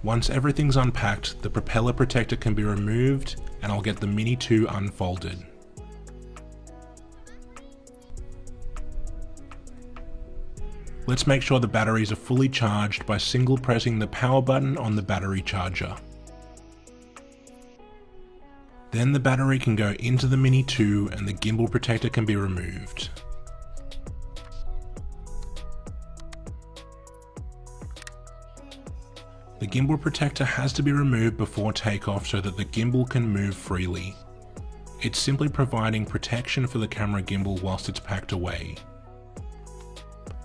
Once everything's unpacked, the propeller protector can be removed and I'll get the Mini 2 unfolded. Let's make sure the batteries are fully charged by single pressing the power button on the battery charger. Then the battery can go into the Mini 2 and the gimbal protector can be removed. The gimbal protector has to be removed before takeoff so that the gimbal can move freely. It's simply providing protection for the camera gimbal whilst it's packed away.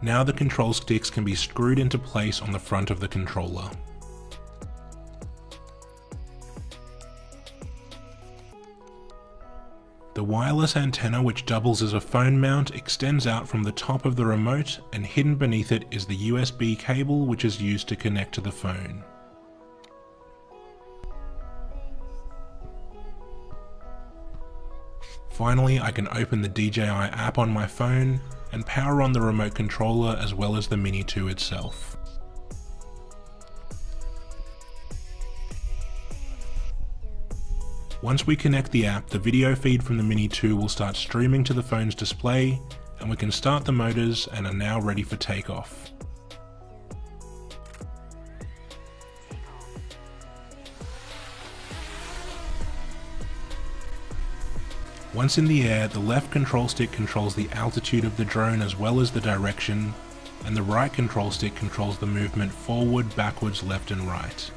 Now the control sticks can be screwed into place on the front of the controller. The wireless antenna, which doubles as a phone mount, extends out from the top of the remote, and hidden beneath it is the USB cable which is used to connect to the phone. Finally, I can open the DJI app on my phone and power on the remote controller as well as the Mini 2 itself. Once we connect the app, the video feed from the Mini 2 will start streaming to the phone's display, and we can start the motors and are now ready for takeoff. Once in the air, the left control stick controls the altitude of the drone as well as the direction, and the right control stick controls the movement forward, backwards, left and right.